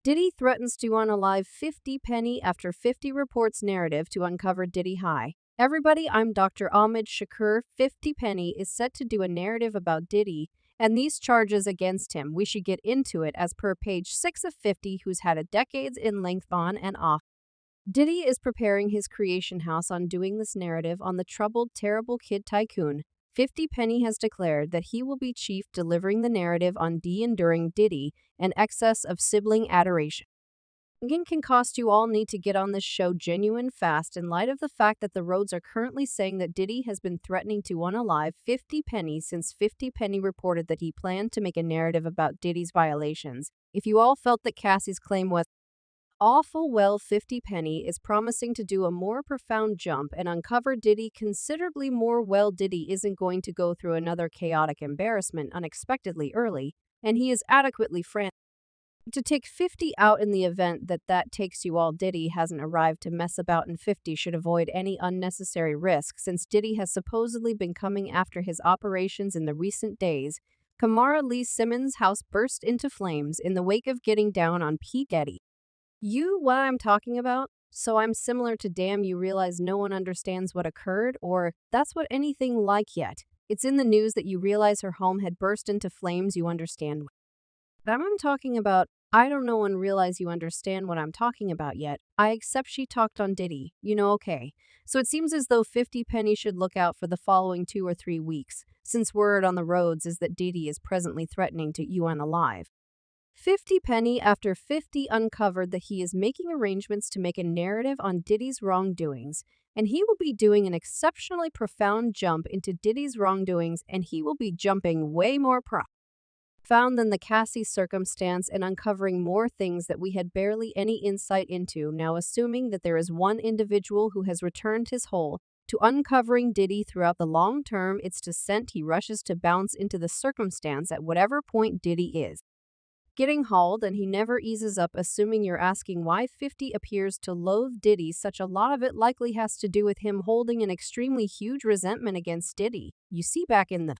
Diddy threatens to UNALIVE 50 penny after 50 reports narrative to uncover Diddy high. Everybody, I'm Dr. Ahmed Shakur. 50 penny is set to do a narrative about Diddy and these charges against him. We should get into it as per page 6 of 50, who's had a decades in length on and off. Diddy is preparing his creation house on doing this narrative on the troubled, terrible kid tycoon. 50 penny has declared that he will be chief delivering the narrative on D enduring Diddy and excess of sibling adoration. Again, can cost. You all need to get on this show genuine fast in light of the fact that the roads are currently saying that Diddy has been threatening to UNALIVE 50 penny since 50 penny reported that he planned to make a narrative about Diddy's violations. If you all felt that Cassie's claim was awful, well, 50 penny is promising to do a more profound jump and uncover Diddy considerably more. Well, Diddy isn't going to go through another chaotic embarrassment unexpectedly early, and he is adequately frantic to take 50 out in the event that takes. You all, Diddy hasn't arrived to mess about, and 50 should avoid any unnecessary risk since Diddy has supposedly been coming after his operations in the recent days. Kamara Lee Simmons' house burst into flames in the wake of getting down on P. Diddy. What I'm talking about? So I'm similar to damn, you realize no one understands what occurred, or that's what anything like yet. It's in the news that you realize her home had burst into flames. You understand what I'm talking about. I don't know one realize you understand what I'm talking about yet. I accept she talked on Diddy. Okay. So it seems as though 50 penny should look out for the following 2 or 3 weeks, since word on the roads is that Diddy is presently threatening to UNALIVE 50 penny after 50 uncovered that he is making arrangements to make a narrative on Diddy's wrongdoings, and he will be doing an exceptionally profound jump into Diddy's wrongdoings, and he will be jumping way more profound than the Cassie circumstance and uncovering more things that we had barely any insight into. Now, assuming that there is one individual who has returned his whole to uncovering Diddy throughout the long term, it's to Cent. He rushes to bounce into the circumstance at whatever point Diddy is getting hauled, and he never eases up. Assuming you're asking why 50 appears to loathe Diddy, such a lot of it likely has to do with him holding an extremely huge resentment against Diddy. You see, back in the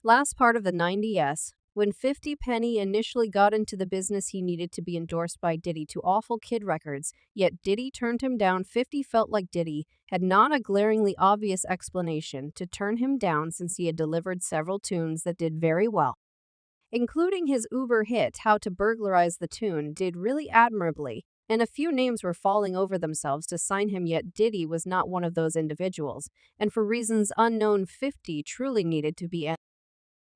last part of the 90s, when 50 penny initially got into the business, he needed to be endorsed by Diddy to Awful Kid Records, yet Diddy turned him down. 50 felt like Diddy had not a glaringly obvious explanation to turn him down since he had delivered several tunes that did very well, including his uber hit How to Burglarize. The tune did really admirably, and a few names were falling over themselves to sign him, yet Diddy was not one of those individuals, and for reasons unknown, 50 truly needed to be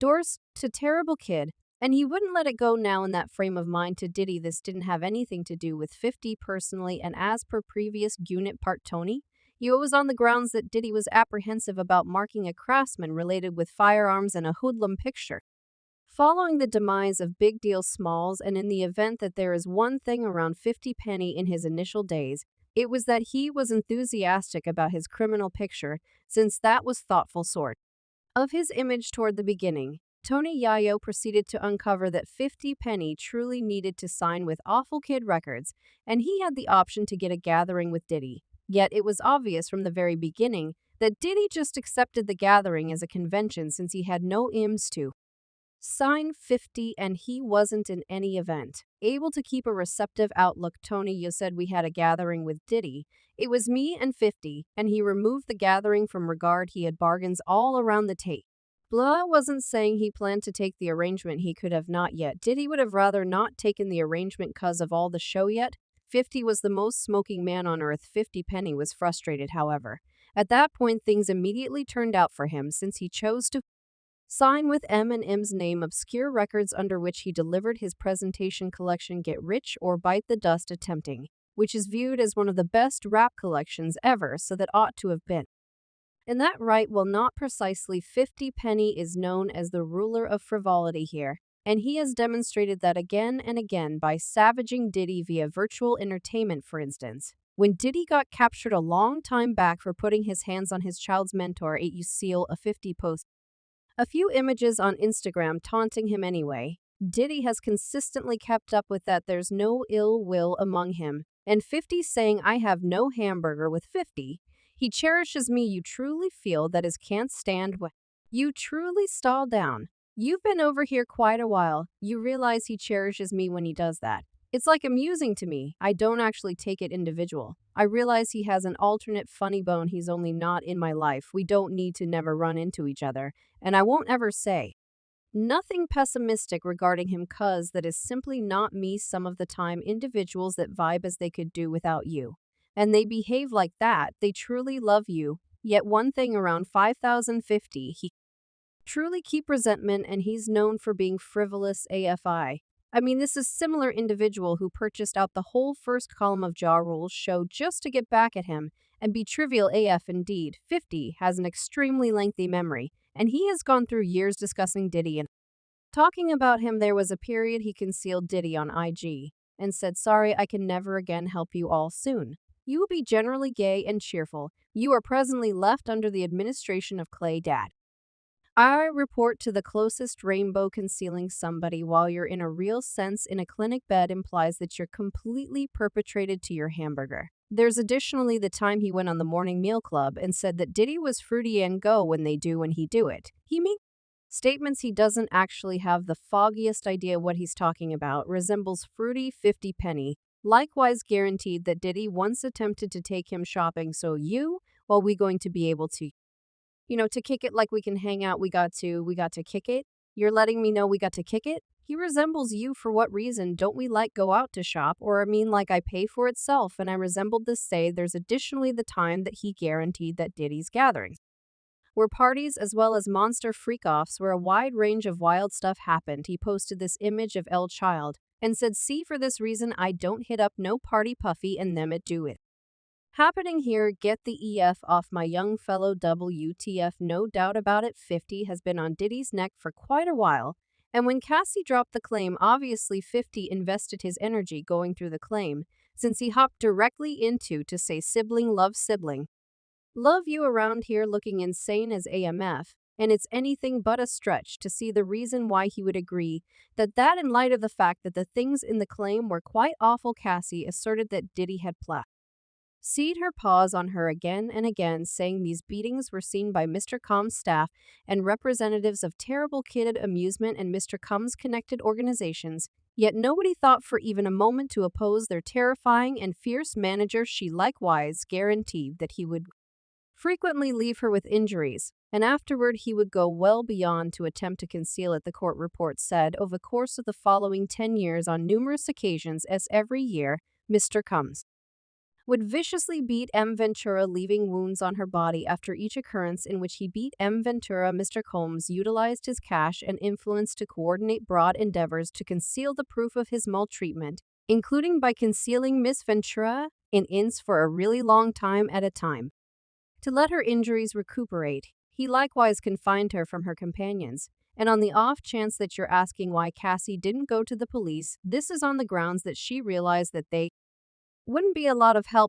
endorsed to Terrible Kid, and he wouldn't let it go. Now, in that frame of mind, to Diddy this didn't have anything to do with 50 personally, and as per previous unit part Tony, it was on the grounds that Diddy was apprehensive about marking a craftsman related with firearms and a hoodlum picture. Following the demise of Big Deal Smalls, and in the event that there is one thing around 50 penny in his initial days, it was that he was enthusiastic about his criminal picture, since that was thoughtful sort of his image toward the beginning. Tony Yayo proceeded to uncover that 50 penny truly needed to sign with Awful Kid Records, and he had the option to get a gathering with Diddy. Yet it was obvious from the very beginning that Diddy just accepted the gathering as a convention since he had no IMs to sign 50, and he wasn't in any event able to keep a receptive outlook. Tony Yo said, we had a gathering with Diddy. It was me and 50, and he removed the gathering from regard. He had bargains all around the tape. Blah wasn't saying he planned to take the arrangement. He could have not yet. Diddy would have rather not taken the arrangement cause of all the show yet. 50 was the most smoking man on earth. 50 penny was frustrated, however. At that point, things immediately turned out for him since he chose to sign with Eminem's name Obscure Records, under which he delivered his presentation collection Get Rich or Bite the Dust, attempting, which is viewed as one of the best rap collections ever, so that ought to have been in that right. Well, not precisely. 50 penny is known as the ruler of frivolity here, and he has demonstrated that again and again by savaging Diddy via virtual entertainment. For instance, when Diddy got captured a long time back for putting his hands on his child's mentor, you seal a 50 post a few images on Instagram taunting him anyway. Diddy has consistently kept up with that. There's no ill will among him. And 50 saying, I have no hamburger with 50. He cherishes me. You truly feel that is can't stand when you truly stall down. You've been over here quite a while. You realize he cherishes me when he does that. It's like amusing to me. I don't actually take it individual. I realize he has an alternate funny bone. He's only not in my life. We don't need to never run into each other. And I won't ever say nothing pessimistic regarding him, cuz that is simply not me. Some of the time individuals that vibe as they could do without you. And they behave like that. They truly love you. Yet one thing around 5050, he truly keep resentment and he's known for being frivolous AFI. I mean, this is similar individual who purchased out the whole first column of Ja Rule's show just to get back at him and be trivial AF indeed. 50 has an extremely lengthy memory, and he has gone through years discussing Diddy and talking about him. There was a period he concealed Diddy on IG and said, "Sorry, I can never again help you all soon. You will be generally gay and cheerful. You are presently left under the administration of Clay Dad. I report to the closest rainbow. Concealing somebody while you're in a real sense in a clinic bed implies that you're completely perpetrated to your hamburger." There's additionally the time he went on the morning meal club and said that Diddy was fruity and go when they do when he do it. He makes statements he doesn't actually have the foggiest idea what he's talking about, resembles fruity 50 penny. Likewise guaranteed that Diddy once attempted to take him shopping, so well, we going to be able to to kick it like we can hang out. We got to kick it. You're letting me know we got to kick it? He resembles you for what reason? Don't we like go out to shop? Or I mean like I pay for itself, and I resembled this say. There's additionally the time that he guaranteed that Diddy's gatherings were parties as well as monster freak-offs where a wide range of wild stuff happened. He posted this image of L Child and said, "See, for this reason I don't hit up no party puffy and them it do it. Happening here, get the EF off my young fellow. WTF, no doubt about it." 50 has been on Diddy's neck for quite a while, and when Cassie dropped the claim, obviously 50 invested his energy going through the claim, since he hopped directly into to say sibling love sibling. Love you around here looking insane as AMF, and it's anything but a stretch to see the reason why he would agree that in light of the fact that the things in the claim were quite awful. Cassie asserted that Diddy had seed her paws on her again and again, saying these beatings were seen by Mr. Combs' staff and representatives of Terrible Kid Amusement and Mr. Combs' connected organizations, yet nobody thought for even a moment to oppose their terrifying and fierce manager. She likewise guaranteed that he would frequently leave her with injuries, and afterward he would go well beyond to attempt to conceal it. The court report said, over the course of the following 10 years, on numerous occasions, as every year, Mr. Combs would viciously beat M. Ventura, leaving wounds on her body. After each occurrence in which he beat M. Ventura, Mr. Combs utilized his cash and influence to coordinate broad endeavors to conceal the proof of his maltreatment, including by concealing Miss Ventura in inns for a really long time at a time. To let her injuries recuperate, he likewise confined her from her companions. And on the off chance that you're asking why Cassie didn't go to the police, this is on the grounds that she realized that they wouldn't be a lot of help.